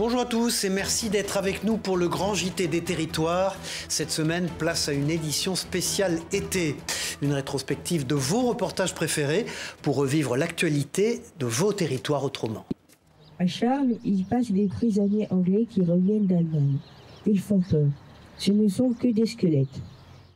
Bonjour à tous et merci d'être avec nous pour le grand JT des territoires. Cette semaine, place à une édition spéciale été. Une rétrospective de vos reportages préférés pour revivre l'actualité de vos territoires autrement. À Charles, il passe des prisonniers anglais qui reviennent d'Allemagne. Ils font peur. Ce ne sont que des squelettes.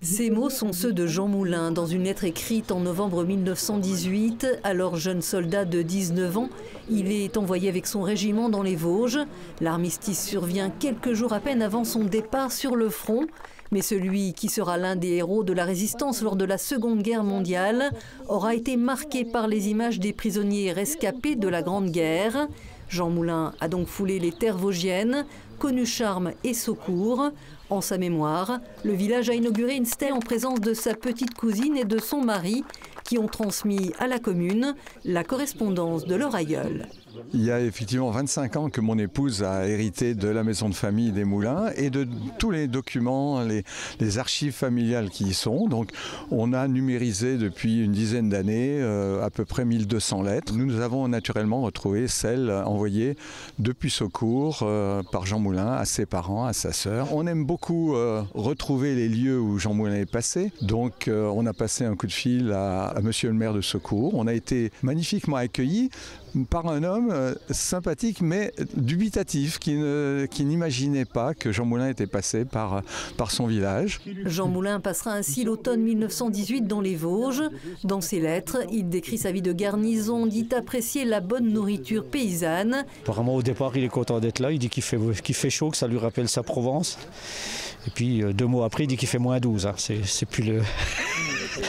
Ces mots sont ceux de Jean Moulin dans une lettre écrite en novembre 1918. Alors jeune soldat de 19 ans, il est envoyé avec son régiment dans les Vosges. L'armistice survient quelques jours à peine avant son départ sur le front. Mais celui qui sera l'un des héros de la résistance lors de la Seconde Guerre mondiale aura été marqué par les images des prisonniers rescapés de la Grande Guerre. Jean Moulin a donc foulé les terres vosgiennes, connu Charmes et Saucourt. En sa mémoire, le village a inauguré une stèle en présence de sa petite cousine et de son mari qui ont transmis à la commune la correspondance de leur aïeul. Il y a effectivement 25 ans que mon épouse a hérité de la maison de famille des Moulins et de tous les documents, les archives familiales qui y sont. Donc on a numérisé depuis une dizaine d'années à peu près 1200 lettres. Nous avons naturellement retrouvé celles envoyées depuis Saucourt par Jean Moulin à ses parents, à sa sœur. On aime beaucoup retrouver les lieux où Jean Moulin est passé. Donc on a passé un coup de fil à monsieur le maire de Saucourt. On a été magnifiquement accueillis par un homme sympathique mais dubitatif qui n'imaginait pas que Jean Moulin était passé par son village. Jean Moulin passera ainsi l'automne 1918 dans les Vosges. Dans ses lettres, il décrit sa vie de garnison, dit apprécier la bonne nourriture paysanne. Apparemment au départ il est content d'être là, il dit qu'il fait chaud, que ça lui rappelle sa Provence. Et puis 2 mois après il dit qu'il fait moins 12, hein.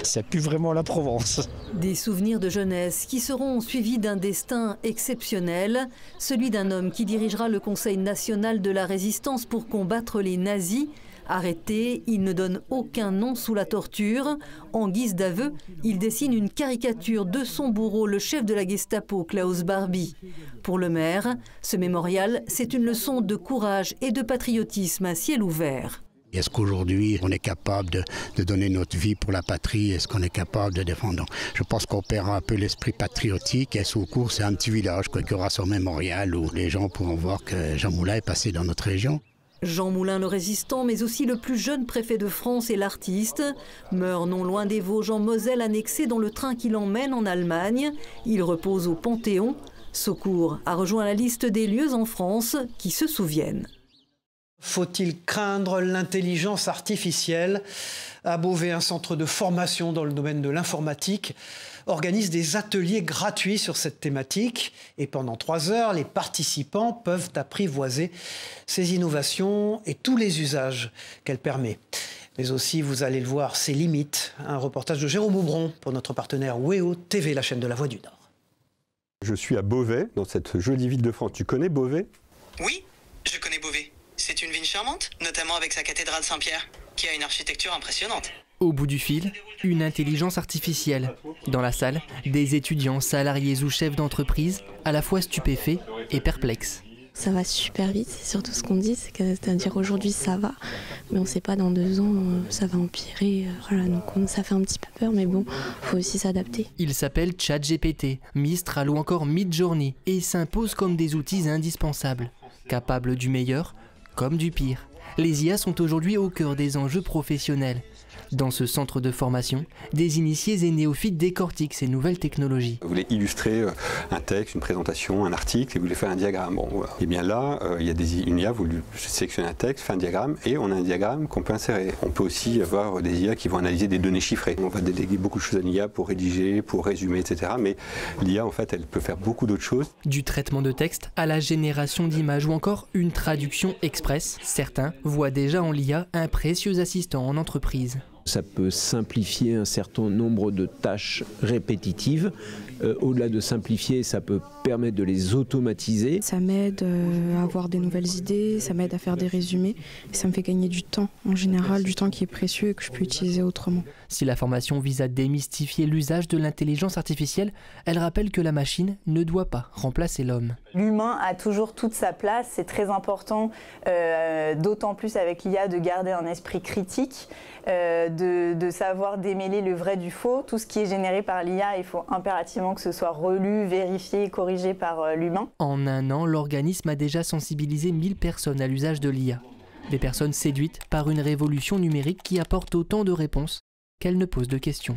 C'est plus vraiment la Provence. Des souvenirs de jeunesse qui seront suivis d'un destin exceptionnel, celui d'un homme qui dirigera le Conseil national de la résistance pour combattre les nazis. Arrêté, il ne donne aucun nom sous la torture. En guise d'aveu, il dessine une caricature de son bourreau, le chef de la Gestapo, Klaus Barbie. Pour le maire, ce mémorial, c'est une leçon de courage et de patriotisme à ciel ouvert. Est-ce qu'aujourd'hui, on est capable de donner notre vie pour la patrie? Est-ce qu'on est capable de défendre? Je pense qu'on perd un peu l'esprit patriotique. Et Saucourt, c'est un petit village qui aura son mémorial où les gens pourront voir que Jean Moulin est passé dans notre région. Jean Moulin, le résistant, mais aussi le plus jeune préfet de France et l'artiste, meurt non loin des Vosges en Moselle, annexé dans le train qui l'emmène en Allemagne. Il repose au Panthéon. Saucourt a rejoint la liste des lieux en France qui se souviennent. Faut-il craindre l'intelligence artificielle? À Beauvais, un centre de formation dans le domaine de l'informatique organise des ateliers gratuits sur cette thématique. Et pendant 3 heures, les participants peuvent apprivoiser ces innovations et tous les usages qu'elle permet. Mais aussi, vous allez le voir, ses limites. Un reportage de Jérôme Aubron pour notre partenaire WEO TV, la chaîne de la Voix du Nord. Je suis à Beauvais, dans cette jolie ville de France. Tu connais Beauvais? Oui, je connais Beauvais. C'est une ville charmante, notamment avec sa cathédrale Saint-Pierre, qui a une architecture impressionnante. Au bout du fil, une intelligence artificielle. Dans la salle, des étudiants, salariés ou chefs d'entreprise, à la fois stupéfaits et perplexes. Ça va super vite, c'est surtout ce qu'on dit, c'est-à-dire aujourd'hui ça va, mais on ne sait pas dans 2 ans ça va empirer. Voilà, donc ça fait un petit peu peur, mais bon, il faut aussi s'adapter. Il s'appelle ChatGPT, Mistral ou encore Midjourney et s'impose comme des outils indispensables, capables du meilleur comme du pire. Les IA sont aujourd'hui au cœur des enjeux professionnels. Dans ce centre de formation, des initiés et néophytes décortiquent ces nouvelles technologies. Vous voulez illustrer un texte, une présentation, un article et vous voulez faire un diagramme. Bon, voilà. Et bien là, il y a une IA, vous sélectionnez un texte, fait un diagramme et on a un diagramme qu'on peut insérer. On peut aussi avoir des IA qui vont analyser des données chiffrées. On va déléguer beaucoup de choses à l'IA pour rédiger, pour résumer, etc. Mais l'IA, en fait, elle peut faire beaucoup d'autres choses. Du traitement de texte à la génération d'images ou encore une traduction express. Certains voient déjà en l'IA un précieux assistant en entreprise. Ça peut simplifier un certain nombre de tâches répétitives. Au-delà de simplifier, ça peut permettre de les automatiser. Ça m'aide à avoir des nouvelles idées, ça m'aide à faire des résumés. Et ça me fait gagner du temps, en général, du temps qui est précieux et que je peux utiliser autrement. Si la formation vise à démystifier l'usage de l'intelligence artificielle, elle rappelle que la machine ne doit pas remplacer l'homme. L'humain a toujours toute sa place, c'est très important, d'autant plus avec l'IA, de garder un esprit critique, de savoir démêler le vrai du faux. Tout ce qui est généré par l'IA, il faut impérativement que ce soit relu, vérifié, corrigé par l'humain. En un an, l'organisme a déjà sensibilisé 1000 personnes à l'usage de l'IA. Des personnes séduites par une révolution numérique qui apporte autant de réponses qu'elle ne pose de questions.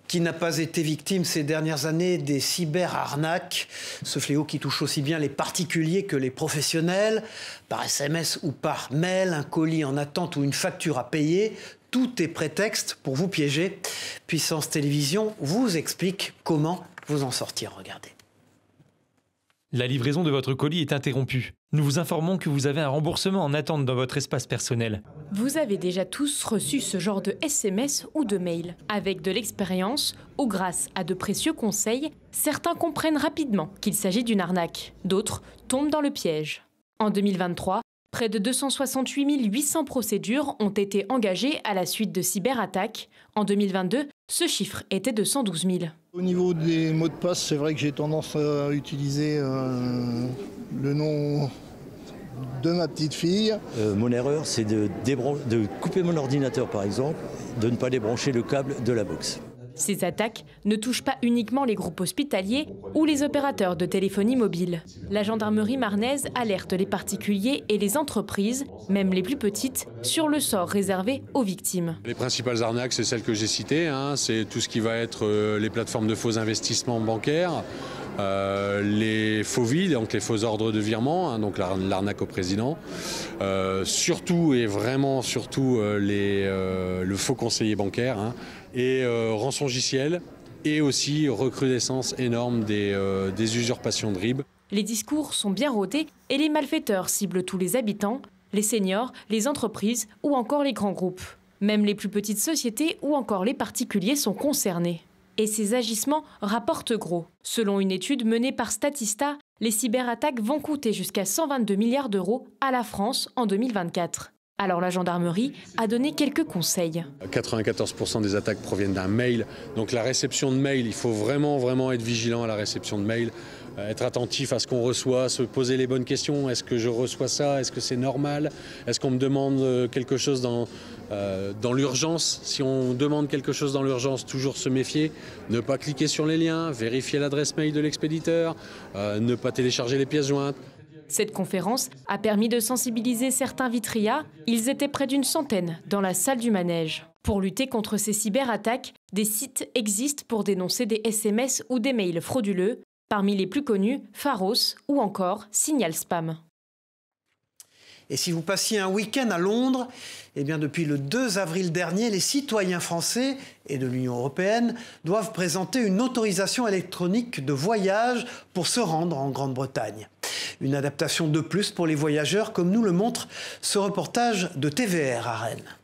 Qui n'a pas été victime ces dernières années des cyberarnaques, ce fléau qui touche aussi bien les particuliers que les professionnels, par SMS ou par mail, un colis en attente ou une facture à payer, tout est prétexte pour vous piéger. Puissance Télévision vous explique comment vous en sortir, regardez. La livraison de votre colis est interrompue. Nous vous informons que vous avez un remboursement en attente dans votre espace personnel. Vous avez déjà tous reçu ce genre de SMS ou de mail. Avec de l'expérience ou grâce à de précieux conseils, certains comprennent rapidement qu'il s'agit d'une arnaque. D'autres tombent dans le piège. En 2023, près de 268 800 procédures ont été engagées à la suite de cyberattaques. En 2022, ce chiffre était de 112 000. Au niveau des mots de passe, c'est vrai que j'ai tendance à utiliser le nom de ma petite fille. Mon erreur, c'est de couper mon ordinateur, par exemple, de ne pas débrancher le câble de la box. Ces attaques ne touchent pas uniquement les groupes hospitaliers ou les opérateurs de téléphonie mobile. La gendarmerie marnaise alerte les particuliers et les entreprises, même les plus petites, sur le sort réservé aux victimes. Les principales arnaques, c'est celles que j'ai citées. C'est tout ce qui va être les plateformes de faux investissements bancaires, les faux vides, donc les faux ordres de virement, donc l'arnaque au président. Surtout et vraiment surtout le faux conseiller bancaire. Et rançongiciel, et aussi recrudescence énorme des usurpations de RIB. Les discours sont bien rodés et les malfaiteurs ciblent tous les habitants, les seniors, les entreprises ou encore les grands groupes. Même les plus petites sociétés ou encore les particuliers sont concernés. Et ces agissements rapportent gros. Selon une étude menée par Statista, les cyberattaques vont coûter jusqu'à 122 milliards d'euros à la France en 2024. Alors la gendarmerie a donné quelques conseils. 94% des attaques proviennent d'un mail. Donc la réception de mail, il faut vraiment être vigilant à la réception de mail. Être attentif à ce qu'on reçoit, se poser les bonnes questions. Est-ce que je reçois ça? Est-ce que c'est normal? Est-ce qu'on me demande quelque chose dans l'urgence? Si on demande quelque chose dans l'urgence, toujours se méfier. Ne pas cliquer sur les liens, vérifier l'adresse mail de l'expéditeur, ne pas télécharger les pièces jointes. Cette conférence a permis de sensibiliser certains vitrias. Ils étaient près d'une centaine dans la salle du manège. Pour lutter contre ces cyberattaques, des sites existent pour dénoncer des SMS ou des mails frauduleux. Parmi les plus connus, Pharos ou encore Signal Spam. Et si vous passiez un week-end à Londres, eh bien depuis le 2 avril dernier, les citoyens français et de l'Union européenne doivent présenter une autorisation électronique de voyage pour se rendre en Grande-Bretagne. Une adaptation de plus pour les voyageurs, comme nous le montre ce reportage de TVR à Rennes.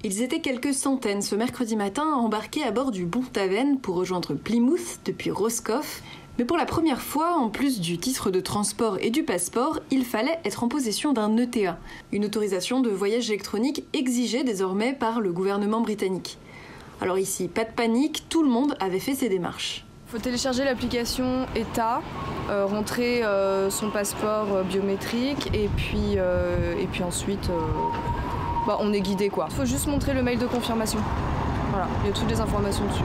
Ils étaient quelques centaines ce mercredi matin à embarquer à bord du Bonthaven pour rejoindre Plymouth depuis Roscoff. Mais pour la première fois, en plus du titre de transport et du passeport, il fallait être en possession d'un ETA, une autorisation de voyage électronique exigée désormais par le gouvernement britannique. Alors ici, pas de panique, tout le monde avait fait ses démarches. Il faut télécharger l'application ETA, rentrer son passeport biométrique et puis ensuite on est guidé quoi. Il faut juste montrer le mail de confirmation. Voilà, il y a toutes les informations dessus.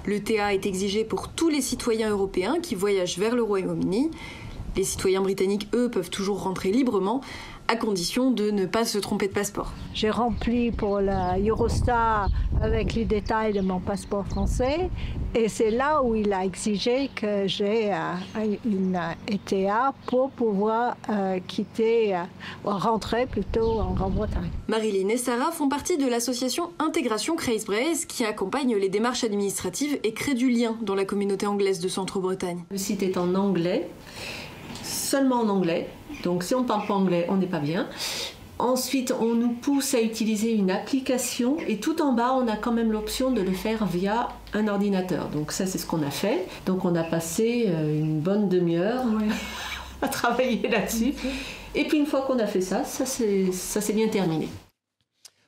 L'ETA est exigé pour tous les citoyens européens qui voyagent vers le Royaume-Uni. Les citoyens britanniques, eux, peuvent toujours rentrer librement, à condition de ne pas se tromper de passeport. J'ai rempli pour la Eurostar avec les détails de mon passeport français et c'est là où il a exigé que j'ai une ETA pour pouvoir rentrer plutôt en Grande-Bretagne. Marilyn et Sarah font partie de l'association Intégration Creasbrace qui accompagne les démarches administratives et crée du lien dans la communauté anglaise de Centre-Bretagne. Le site est en anglais, seulement en anglais. Donc si on ne parle pas anglais, on n'est pas bien. Ensuite, on nous pousse à utiliser une application et tout en bas, on a quand même l'option de le faire via un ordinateur. Donc ça, c'est ce qu'on a fait. Donc on a passé une bonne demi-heure à travailler là-dessus. Et puis une fois qu'on a fait ça s'est bien terminé.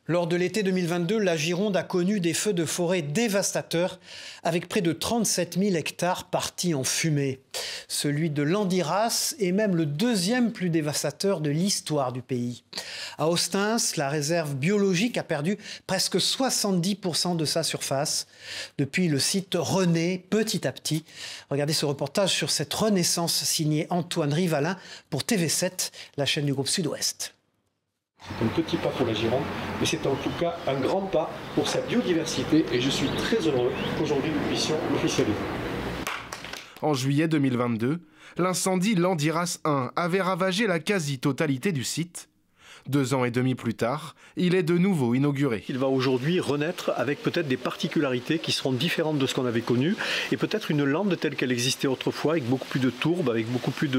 Lors de l'été 2022, la Gironde a connu des feux de forêt dévastateurs avec près de 37 000 hectares partis en fumée. Celui de Landiras est même le deuxième plus dévastateur de l'histoire du pays. À Ostens, la réserve biologique a perdu presque 70% de sa surface. Depuis, le site renaît petit à petit. Regardez ce reportage sur cette renaissance signé Antoine Rivalin pour TV7, la chaîne du groupe Sud-Ouest. C'est un petit pas pour la Gironde, mais c'est en tout cas un grand pas pour sa biodiversité et je suis très heureux qu'aujourd'hui nous puissions l'officialiser. En juillet 2022, l'incendie Landiras 1 avait ravagé la quasi-totalité du site. 2 ans et demi plus tard, il est de nouveau inauguré. Il va aujourd'hui renaître avec peut-être des particularités qui seront différentes de ce qu'on avait connu et peut-être une lande telle qu'elle existait autrefois avec beaucoup plus de tourbes, avec beaucoup plus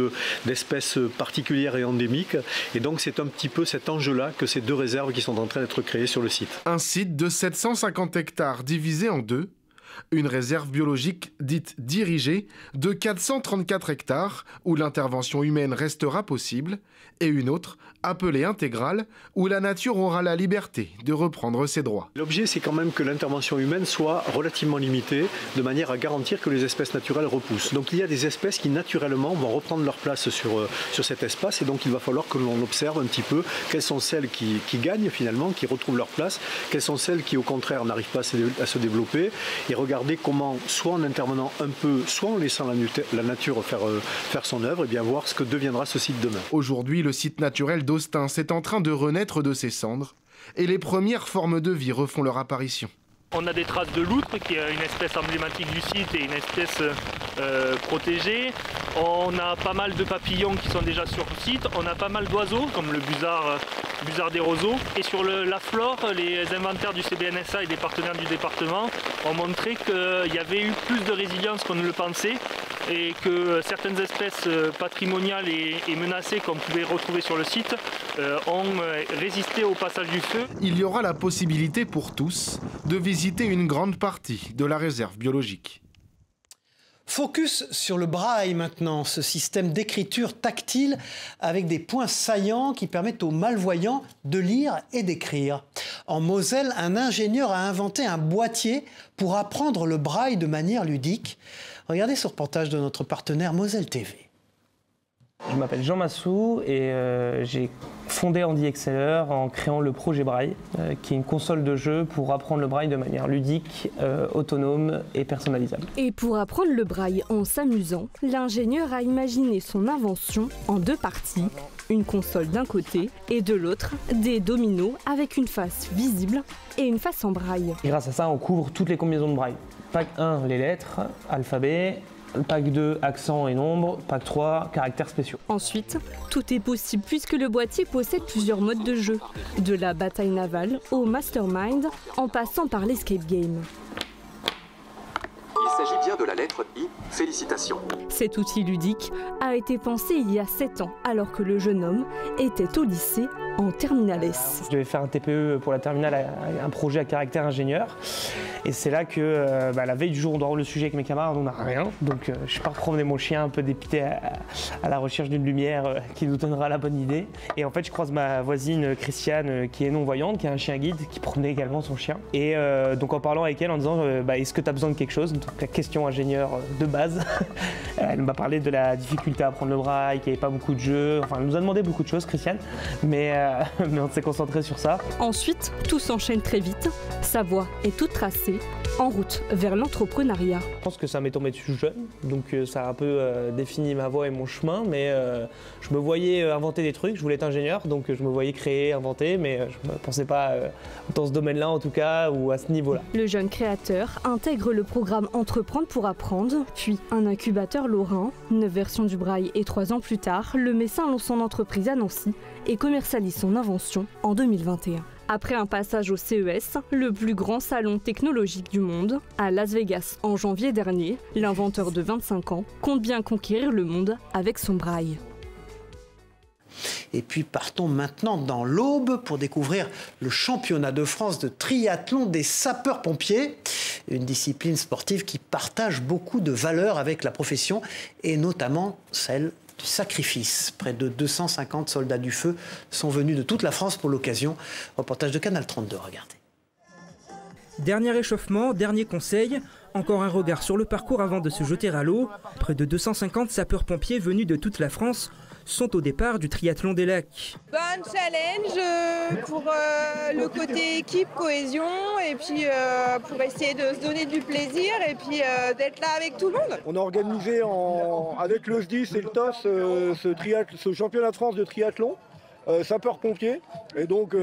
d'espèces particulières et endémiques. Et donc c'est un petit peu cet enjeu-là que ces 2 réserves qui sont en train d'être créées sur le site. Un site de 750 hectares divisé en 2. Une réserve biologique dite dirigée de 434 hectares où l'intervention humaine restera possible et une autre appelée intégrale où la nature aura la liberté de reprendre ses droits. L'objet, c'est quand même que l'intervention humaine soit relativement limitée de manière à garantir que les espèces naturelles repoussent. Donc il y a des espèces qui naturellement vont reprendre leur place sur cet espace et donc il va falloir que l'on observe un petit peu quelles sont celles qui gagnent finalement, qui retrouvent leur place, quelles sont celles qui au contraire n'arrivent pas à se développer et regarder comment, soit en intervenant un peu, soit en laissant la nature faire son œuvre, et bien voir ce que deviendra ce site demain. Aujourd'hui, le site naturel d'Ostens est en train de renaître de ses cendres et les premières formes de vie refont leur apparition. On a des traces de loutre, qui est une espèce emblématique du site et une espèce protégée. On a pas mal de papillons qui sont déjà sur le site. On a pas mal d'oiseaux, comme le busard des roseaux. Et sur la flore, les inventaires du CBNSA et des partenaires du département ont montré qu'il y avait eu plus de résilience qu'on ne le pensait et que certaines espèces patrimoniales et menacées qu'on pouvait retrouver sur le site ont résisté au passage du feu. Il y aura la possibilité pour tous de visiter une grande partie de la réserve biologique. Focus sur le braille maintenant, ce système d'écriture tactile avec des points saillants qui permettent aux malvoyants de lire et d'écrire. En Moselle, un ingénieur a inventé un boîtier pour apprendre le braille de manière ludique. Regardez ce reportage de notre partenaire Moselle TV. Je m'appelle Jean Massou et j'ai fondé Andy Exceller en créant le projet Braille, qui est une console de jeu pour apprendre le braille de manière ludique, autonome et personnalisable. Et pour apprendre le braille en s'amusant, l'ingénieur a imaginé son invention en 2 parties. Une console d'un côté et de l'autre, des dominos avec une face visible et une face en braille. Et grâce à ça, on couvre toutes les combinaisons de braille. Pack 1, les lettres, alphabet. Pack 2, accents et nombres. Pack 3, caractères spéciaux. Ensuite, tout est possible puisque le boîtier possède plusieurs modes de jeu. De la bataille navale au mastermind, en passant par l'escape game. Il s'agit bien de la lettre I. Félicitations. Cet outil ludique a été pensé il y a 7 ans, alors que le jeune homme était au lycée en terminale S. Je devais faire un TPE pour la terminale, un projet à caractère ingénieur. Et c'est là que, la veille du jour, on doit rendre le sujet avec mes camarades, on n'a rien. Donc je pars promener mon chien un peu dépité à la recherche d'une lumière qui nous donnera la bonne idée. Et en fait, je croise ma voisine Christiane, qui est non-voyante, qui a un chien guide, qui promenait également son chien. Et donc en parlant avec elle, en disant est-ce que tu as besoin de quelque chose? Donc la question ingénieur de base. Elle m'a parlé de la difficulté à apprendre le braille, qu'il n'y avait pas beaucoup de jeux. Enfin, elle nous a demandé beaucoup de choses, Christiane. Mais on s'est concentré sur ça. Ensuite, tout s'enchaîne très vite. Sa voie est toute tracée, en route vers l'entrepreneuriat. Je pense que ça m'est tombé dessus jeune, donc ça a un peu défini ma voie et mon chemin, mais je me voyais inventer des trucs, je voulais être ingénieur, donc je me voyais créer, inventer, mais je ne pensais pas dans ce domaine-là en tout cas, ou à ce niveau-là. Le jeune créateur intègre le programme Entreprendre pour apprendre, puis un incubateur lorrain, 9 versions du braille et 3 ans plus tard, le Messin lance son entreprise à Nancy et commercialise son invention en 2021. Après un passage au CES, le plus grand salon technologique du monde, à Las Vegas en janvier dernier, l'inventeur de 25 ans compte bien conquérir le monde avec son braille. Et puis partons maintenant dans l'Aube pour découvrir le championnat de France de triathlon des sapeurs-pompiers, une discipline sportive qui partage beaucoup de valeurs avec la profession et notamment celle du sacrifice. Près de 250 soldats du feu sont venus de toute la France pour l'occasion. Reportage de Canal 32, regardez. Dernier échauffement, dernier conseil, encore un regard sur le parcours avant de se jeter à l'eau. Près de 250 sapeurs-pompiers venus de toute la France sont au départ du triathlon des lacs. Bon challenge pour le côté équipe, cohésion et puis pour essayer de se donner du plaisir et puis d'être là avec tout le monde. On a organisé avec le SDIS et le TOS ce championnat de France de triathlon. Sapeur-pompier, et donc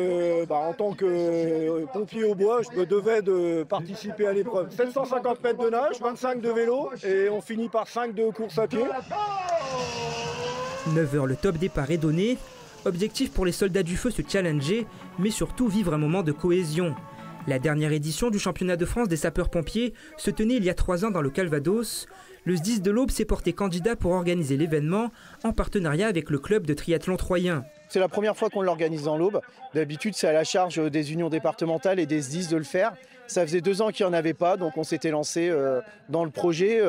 en tant que pompier au bois, je me devais de participer à l'épreuve. 750 mètres de nage, 25 de vélo, et on finit par 5 de course à pied. 9h, le top départ est donné. Objectif pour les soldats du feu, se challenger, mais surtout vivre un moment de cohésion. La dernière édition du championnat de France des sapeurs-pompiers se tenait il y a 3 ans dans le Calvados. Le SDIS de l'Aube s'est porté candidat pour organiser l'événement en partenariat avec le club de triathlon troyen. C'est la première fois qu'on l'organise dans l'Aube. D'habitude, c'est à la charge des unions départementales et des SDIS de le faire. Ça faisait 2 ans qu'il n'y en avait pas, donc on s'était lancé dans le projet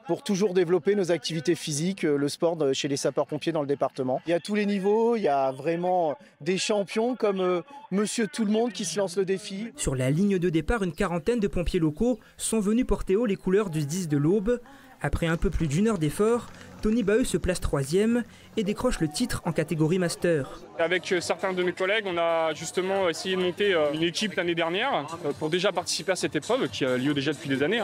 pour toujours développer nos activités physiques, le sport chez les sapeurs-pompiers dans le département. Il y a tous les niveaux, il y a vraiment des champions comme Monsieur Tout-le-Monde qui se lance le défi. Sur la ligne de départ, une quarantaine de pompiers locaux sont venus porter haut les couleurs du SDIS de l'Aube. Après un peu plus d'1 heure d'effort, Tony Baheux se place 3e et décroche le titre en catégorie master. Avec certains de mes collègues, on a justement essayé de monter une équipe l'année dernière pour déjà participer à cette épreuve qui a lieu déjà depuis des années.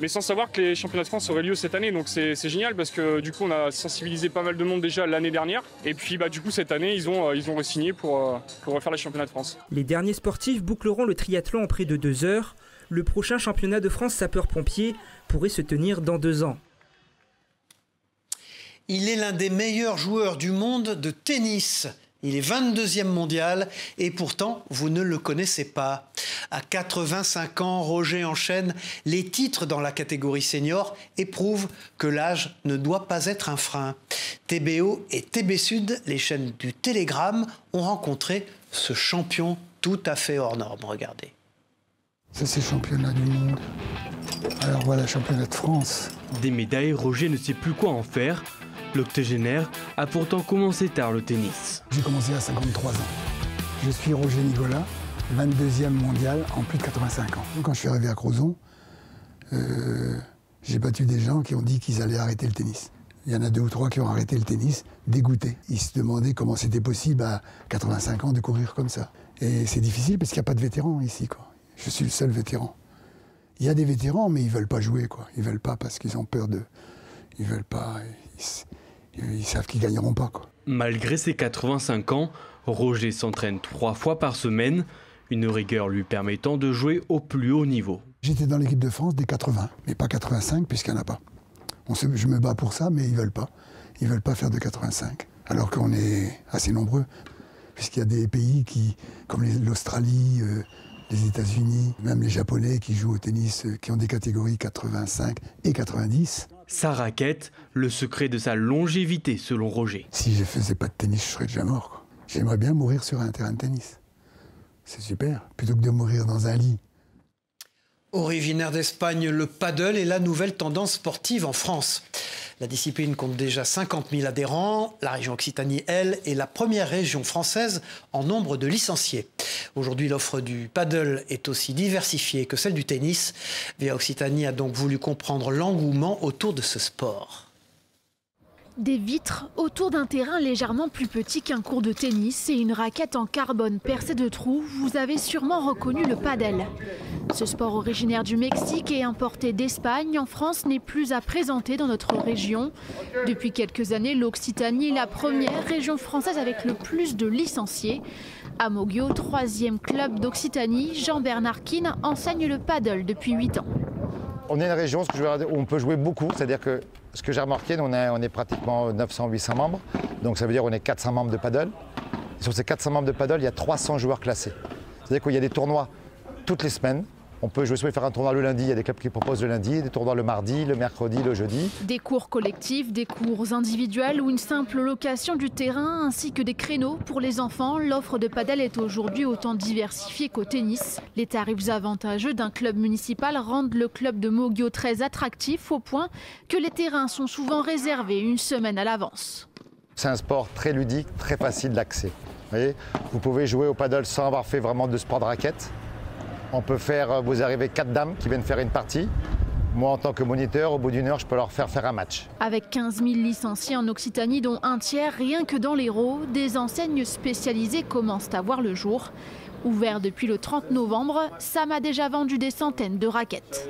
Mais sans savoir que les championnats de France auraient lieu cette année, donc c'est génial parce que du coup on a sensibilisé pas mal de monde déjà l'année dernière. Et puis du coup cette année ils ont re-signé pour refaire les championnats de France. Les derniers sportifs boucleront le triathlon en près de 2 heures. Le prochain championnat de France sapeurs-pompiers pourrait se tenir dans 2 ans. Il est l'un des meilleurs joueurs du monde de tennis. Il est 22e mondial et pourtant, vous ne le connaissez pas. À 85 ans, Roger enchaîne les titres dans la catégorie senior et prouve que l'âge ne doit pas être un frein. TBO et TB Sud, les chaînes du Télégramme, ont rencontré ce champion tout à fait hors norme. Regardez. Ça, c'est championnat du monde. Alors voilà, championnat de France. Des médailles, Roger ne sait plus quoi en faire. L'octogénaire a pourtant commencé tard le tennis. J'ai commencé à 53 ans. Je suis Roger Nigola, 22e mondial en plus de 85 ans. Quand je suis arrivé à Crozon, j'ai battu des gens qui ont dit qu'ils allaient arrêter le tennis. Il y en a 2 ou 3 qui ont arrêté le tennis, dégoûtés. Ils se demandaient comment c'était possible à 85 ans de courir comme ça. Et c'est difficile parce qu'il n'y a pas de vétérans ici, quoi. Je suis le seul vétéran. Il y a des vétérans, mais ils ne veulent pas jouer, quoi. Ils ne veulent pas parce qu'ils ont peur de... Ils veulent pas... Ils savent qu'ils ne gagneront pas, quoi. Malgré ses 85 ans, Roger s'entraîne 3 fois par semaine, une rigueur lui permettant de jouer au plus haut niveau. J'étais dans l'équipe de France des 80, mais pas 85 puisqu'il n'y en a pas. Je me bats pour ça, mais ils ne veulent pas. Ils ne veulent pas faire de 85, alors qu'on est assez nombreux, puisqu'il y a des pays comme l'Australie, les États-Unis, même les Japonais qui jouent au tennis, qui ont des catégories 85 et 90. Sa raquette, le secret de sa longévité selon Roger. Si je ne faisais pas de tennis, je serais déjà mort, quoi. J'aimerais bien mourir sur un terrain de tennis. C'est super, plutôt que de mourir dans un lit. Originaire d'Espagne, le paddle est la nouvelle tendance sportive en France. La discipline compte déjà 50 000 adhérents. La région Occitanie, elle, est la première région française en nombre de licenciés. Aujourd'hui, l'offre du paddle est aussi diversifiée que celle du tennis. VIA Occitanie a donc voulu comprendre l'engouement autour de ce sport. Des vitres autour d'un terrain légèrement plus petit qu'un court de tennis et une raquette en carbone percée de trous, vous avez sûrement reconnu le paddle. Ce sport originaire du Mexique et importé d'Espagne en France n'est plus à présenter dans notre région. Depuis quelques années, l'Occitanie est la première région française avec le plus de licenciés. À Moguio, 3e club d'Occitanie, Jean-Bernard Keane enseigne le paddle depuis 8 ans. On est une région où on peut jouer beaucoup, c'est-à-dire que ce que j'ai remarqué, on est pratiquement 900-800 membres, donc ça veut dire qu'on est 400 membres de paddle. Et sur ces 400 membres de paddle, il y a 300 joueurs classés. C'est-à-dire qu'il y a des tournois toutes les semaines. On peut jouer, soit faire un tournoi le lundi, il y a des clubs qui proposent le lundi, des tournois le mardi, le mercredi, le jeudi. Des cours collectifs, des cours individuels ou une simple location du terrain ainsi que des créneaux pour les enfants. L'offre de paddle est aujourd'hui autant diversifiée qu'au tennis. Les tarifs avantageux d'un club municipal rendent le club de Moguio très attractif au point que les terrains sont souvent réservés une semaine à l'avance. C'est un sport très ludique, très facile d'accès. Vous pouvez jouer au paddle sans avoir fait vraiment de sport de raquette. On peut faire, vous arrivez 4 dames qui viennent faire une partie. Moi, en tant que moniteur, au bout d'une heure, je peux leur faire un match. Avec 15 000 licenciés en Occitanie, dont un tiers rien que dans l'Hérault, des enseignes spécialisées commencent à voir le jour. Ouvert depuis le 30 novembre, Sam a déjà vendu des centaines de raquettes.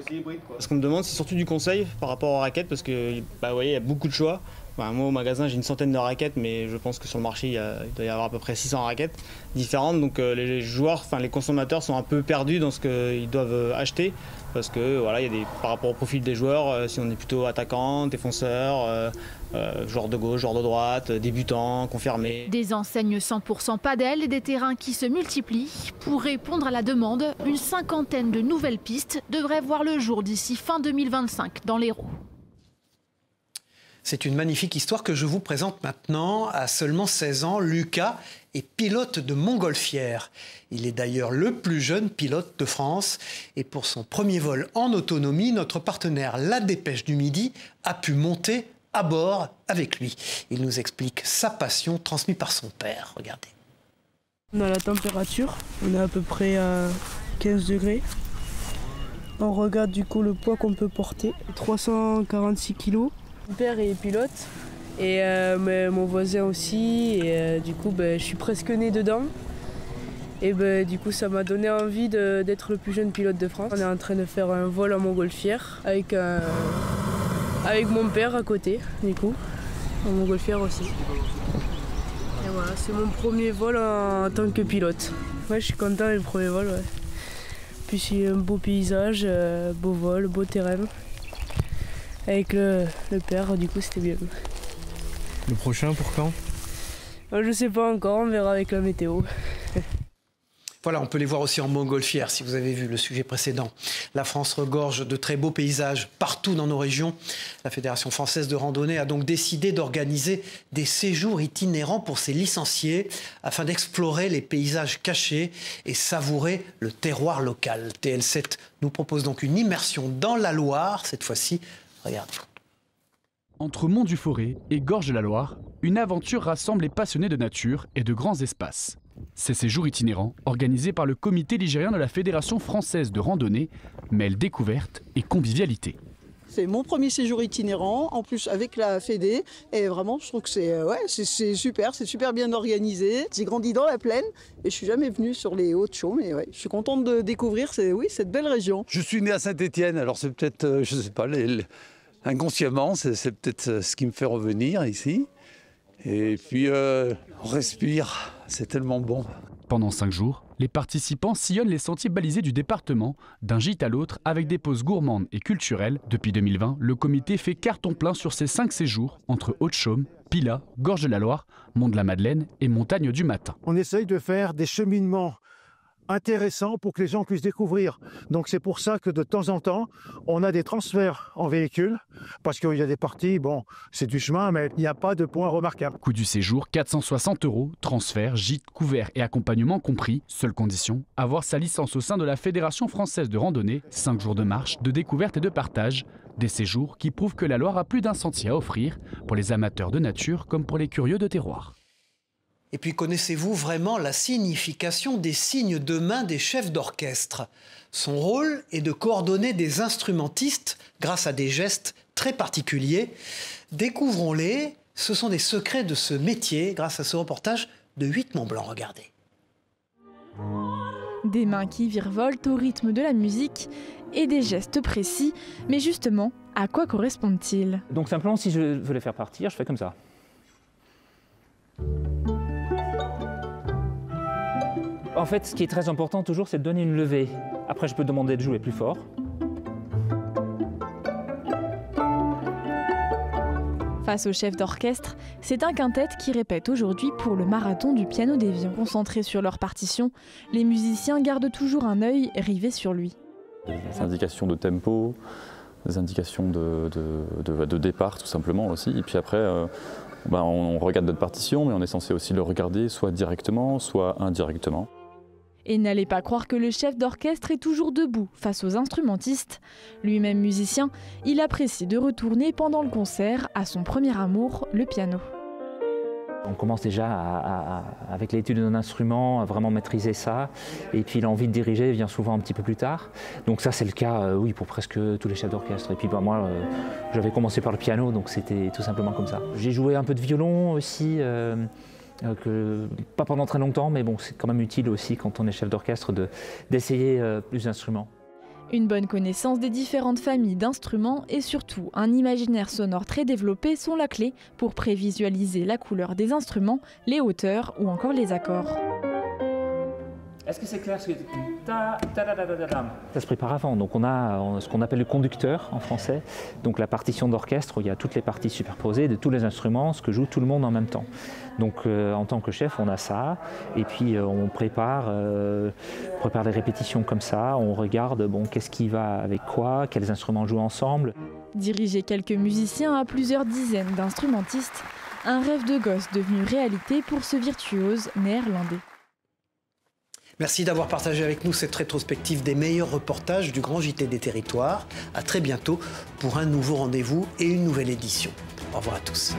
Ce qu'on me demande, c'est surtout du conseil par rapport aux raquettes, parce que il y a beaucoup de choix. Moi, au magasin, j'ai une centaine de raquettes, mais je pense que sur le marché, il doit y avoir à peu près 600 raquettes différentes. Donc les joueurs, les consommateurs sont un peu perdus dans ce qu'ils doivent acheter, parce que par rapport au profil des joueurs, si on est plutôt attaquant, défenseur, joueur de gauche, joueur de droite, débutant, confirmé. Des enseignes 100% padel et des terrains qui se multiplient. Pour répondre à la demande, une cinquantaine de nouvelles pistes devraient voir le jour d'ici fin 2025 dans l'Hérault. C'est une magnifique histoire que je vous présente maintenant. À seulement 16 ans, Lucas est pilote de montgolfière. Il est d'ailleurs le plus jeune pilote de France. Et pour son premier vol en autonomie, notre partenaire La Dépêche du Midi a pu monter à bord avec lui. Il nous explique sa passion transmise par son père. Regardez. On a la température, on est à peu près à 15 degrés. On regarde du coup le poids qu'on peut porter, 346 kg. Mon père est pilote et mais mon voisin aussi et du coup je suis presque né dedans et du coup ça m'a donné envie d'être le plus jeune pilote de France. On est en train de faire un vol en montgolfière avec mon père à côté du coup, en montgolfière aussi. Et voilà, c'est mon premier vol en tant que pilote. Ouais, je suis content du premier vol. Ouais. Puis c'est un beau paysage, beau vol, beau terrain. Avec le père, du coup, c'était bien. Le prochain, pour quand ? Je sais pas encore, on verra avec la météo. Voilà, on peut les voir aussi en montgolfière, si vous avez vu le sujet précédent. La France regorge de très beaux paysages partout dans nos régions. La Fédération française de randonnée a donc décidé d'organiser des séjours itinérants pour ses licenciés afin d'explorer les paysages cachés et savourer le terroir local. TL7 nous propose donc une immersion dans la Loire, cette fois-ci. Regardez. Entre Mont-du-Forêt et Gorge de la Loire, une aventure rassemble les passionnés de nature et de grands espaces. Ces séjours itinérants, organisés par le comité ligérien de la Fédération française de randonnée, mêlent découverte et convivialité. C'est mon premier séjour itinérant, en plus avec la Fédé, et vraiment je trouve que c'est super bien organisé. J'ai grandi dans la plaine et je suis jamais venu sur les Hauts-de-Chaume, mais je suis contente de découvrir cette belle région. Je suis né à Saint-Étienne, alors c'est peut-être, je sais pas, inconsciemment, c'est peut-être ce qui me fait revenir ici. Et puis on respire, c'est tellement bon. Pendant 5 jours, les participants sillonnent les sentiers balisés du département, d'un gîte à l'autre, avec des pauses gourmandes et culturelles. Depuis 2020, le comité fait carton plein sur ces 5 séjours entre Hauts-de-Chaume, Pilat, Gorge de la Loire, Mont-de-la-Madeleine et Montagne du Matin. On essaye de faire des cheminements intéressant pour que les gens puissent découvrir. Donc c'est pour ça que de temps en temps, on a des transferts en véhicule, parce qu'il y a des parties, c'est du chemin, mais il n'y a pas de point remarquable. Coût du séjour, 460 €, transfert, gîte, couvert et accompagnement compris. Seule condition, avoir sa licence au sein de la Fédération française de randonnée, 5 jours de marche, de découverte et de partage. Des séjours qui prouvent que la Loire a plus d'un sentier à offrir, pour les amateurs de nature comme pour les curieux de terroir. Et puis, connaissez-vous vraiment la signification des signes de main des chefs d'orchestre ? Son rôle est de coordonner des instrumentistes grâce à des gestes très particuliers. Découvrons-les, ce sont des secrets de ce métier grâce à ce reportage de 8 Mont-Blanc. Regardez. Des mains qui virevoltent au rythme de la musique et des gestes précis. Mais justement, à quoi correspondent-ils ? Donc simplement, si je veux les faire partir, je fais comme ça. En fait, ce qui est très important toujours, c'est de donner une levée. Après, je peux demander de jouer plus fort. Face au chef d'orchestre, c'est un quintet qui répète aujourd'hui pour le marathon du piano d'Évian. Concentrés sur leur partition, les musiciens gardent toujours un œil rivé sur lui. Des indications de tempo, des indications de départ tout simplement aussi. Et puis après, on regarde notre partition, mais on est censé aussi le regarder soit directement, soit indirectement. Et n'allez pas croire que le chef d'orchestre est toujours debout face aux instrumentistes. Lui-même musicien, il apprécie de retourner pendant le concert à son premier amour, le piano. On commence déjà avec l'étude d'un instrument, à vraiment maîtriser ça. Et puis l'envie de diriger vient souvent un petit peu plus tard. Donc ça c'est le cas oui, pour presque tous les chefs d'orchestre. Et puis moi j'avais commencé par le piano, donc c'était tout simplement comme ça. J'ai joué un peu de violon aussi. Pas pendant très longtemps, mais bon, c'est quand même utile aussi quand on est chef d'orchestre d'essayer plus d'instruments. Une bonne connaissance des différentes familles d'instruments et surtout un imaginaire sonore très développé sont la clé pour prévisualiser la couleur des instruments, les hauteurs ou encore les accords. Est-ce que c'est clair ce que... Ça se prépare avant, donc on a ce qu'on appelle le conducteur en français, donc la partition d'orchestre où il y a toutes les parties superposées de tous les instruments, ce que joue tout le monde en même temps. Donc en tant que chef on a ça, et puis on prépare les répétitions comme ça, on regarde qu'est-ce qui va avec quoi, quels instruments jouent ensemble. Diriger quelques musiciens à plusieurs dizaines d'instrumentistes, un rêve de gosse devenu réalité pour ce virtuose néerlandais. Merci d'avoir partagé avec nous cette rétrospective des meilleurs reportages du Grand JT des Territoires. À très bientôt pour un nouveau rendez-vous et une nouvelle édition. Au revoir à tous.